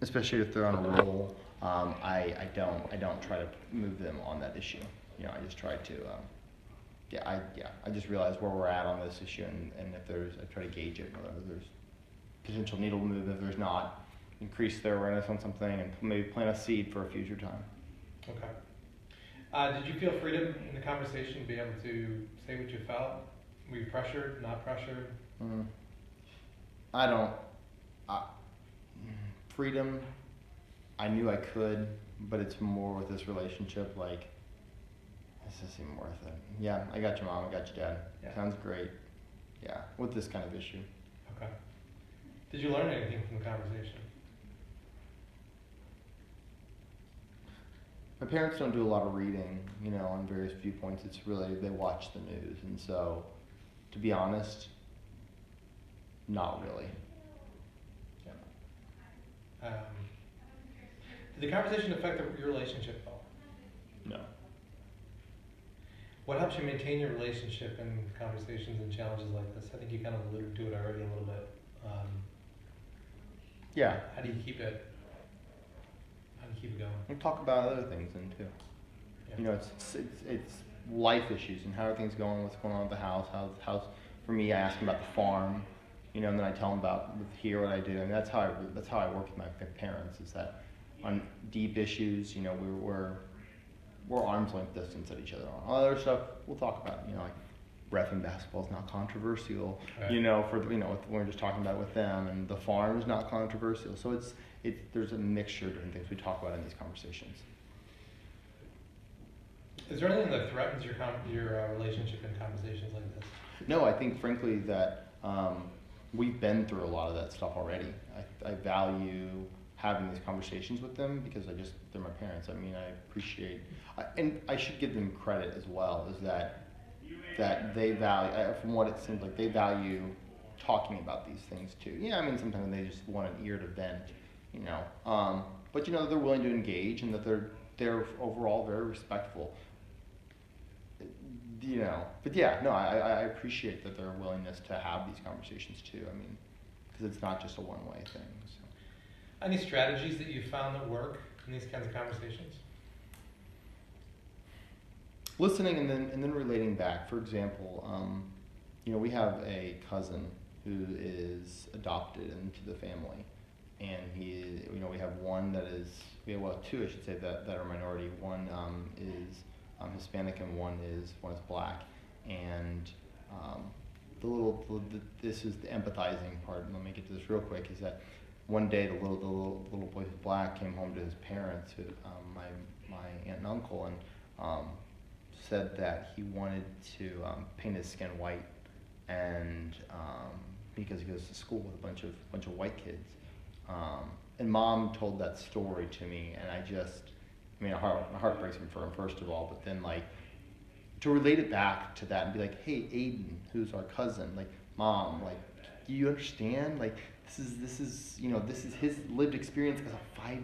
especially if they're on a roll. I don't try to move them on that issue. I just try to I just realize where we're at on this issue, and if there's, I try to gauge it, whether there's potential needle move. If there's not, increase their awareness on something, and maybe plant a seed for a future time. Okay. Did you feel freedom in the conversation to be able to say what you felt? Were you pressured, not pressured? I don't. Freedom, I knew I could, but it's more with this relationship, like, this isn't even worth it. Yeah, I got your mom, I got your dad. Yeah. Sounds great. Yeah, with this kind of issue. Okay. Did you learn anything from the conversation? My parents don't do a lot of reading, on various viewpoints. It's really, they watch the news. And so, to be honest, not really. Yeah. Did the conversation affect your relationship at all? No. What helps you maintain your relationship in conversations and challenges like this? I think you kind of alluded to it already a little bit. Yeah. How do you keep it? How do you keep it going? We talk about other things then too. Yeah. It's life issues and how are things going, what's going on at the house, how's for me. I ask them about the farm, and then I tell them about here what I do, and that's how I work with my parents. Is that on deep issues, we're arm's length distance at each other. On other stuff, we'll talk about, like ref and basketball is not controversial, right. when we're just talking about it with them, and the farm is not controversial. So there's a mixture of different things we talk about in these conversations. Is there anything that threatens your relationship in conversations like this? No, I think frankly that we've been through a lot of that stuff already. I value having these conversations with them because they're my parents. I mean, I appreciate, and I should give them credit as well, is that they value, from what it seems like, they value talking about these things too. Yeah, I mean, sometimes they just want an ear to vent, but they're willing to engage, and that they're overall very respectful. But yeah, no, I appreciate that their willingness to have these conversations too. I mean, because it's not just a one-way thing. So. Any strategies that you found that work in these kinds of conversations? Listening and then relating back. For example, we have a cousin who is adopted into the family, and we have one that is, two I should say that are minority. One is Hispanic, and one is black. And this is the empathizing part. And let me get to this real quick. Is that one day the little boy who's black came home to his parents, my aunt and uncle, and said that he wanted to paint his skin white, and because he goes to school with a bunch of white kids. And mom told that story to me, and my heart breaks for him, first of all, but then to relate it back to that and be like, hey, Aiden, who's our cousin, mom, do you understand? This is his lived experience as a 5,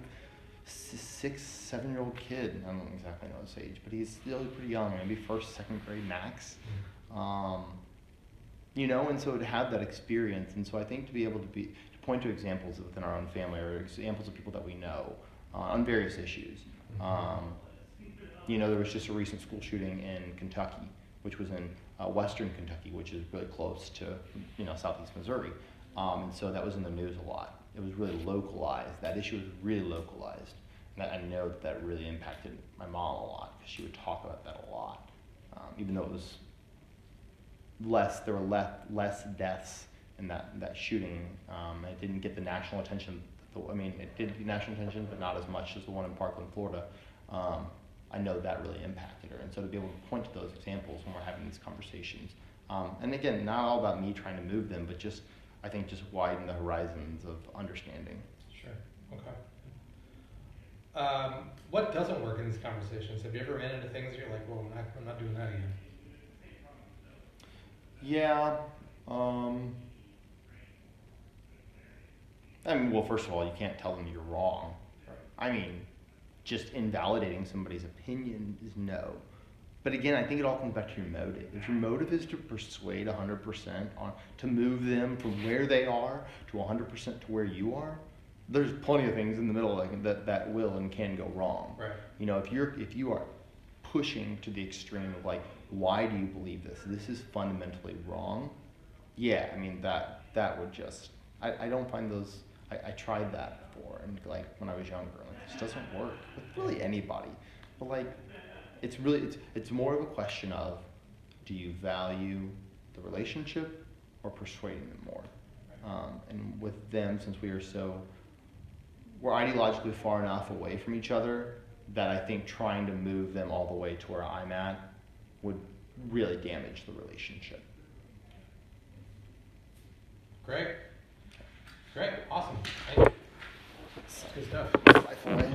6, 7-year-old kid. I don't exactly know his age, but he's still pretty young, maybe first, second grade max. And so to have that experience, and so I think to be able to point to examples within our own family or examples of people that we know on various issues. There was just a recent school shooting in Kentucky, which was in western Kentucky, which is really close to southeast Missouri. And so that was in the news a lot. It was really localized. That issue was really localized. And I know that really impacted my mom a lot, because she would talk about that a lot. Even though it was there were less deaths in that shooting. It didn't get the national attention. It did get national attention, but not as much as the one in Parkland, Florida. I know that really impacted her. And so to be able to point to those examples when we're having these conversations. And again, not all about me trying to move them, but just widen the horizons of understanding. Sure. Okay. What doesn't work in these conversations? Have you ever ran into things that you're like, well, I'm not doing that again? Yeah. First of all, you can't tell them you're wrong. Right. Just invalidating somebody's opinion is no. But again, I think it all comes back to your motive. If your motive is to persuade 100%, to move them from where they are to 100% to where you are, there's plenty of things in the middle that will and can go wrong. Right. You know, if you are pushing to the extreme of like, why do you believe this? This is fundamentally wrong. Yeah, I mean that would just I don't find those. I tried that before, and like when I was younger, like this doesn't work with really anybody. But like, it's more of a question of, do you value the relationship or persuading them more? And with them, since we're ideologically far enough away from each other that I think trying to move them all the way to where I'm at would really damage the relationship. Great. Awesome. Thank you. Good stuff. Life away.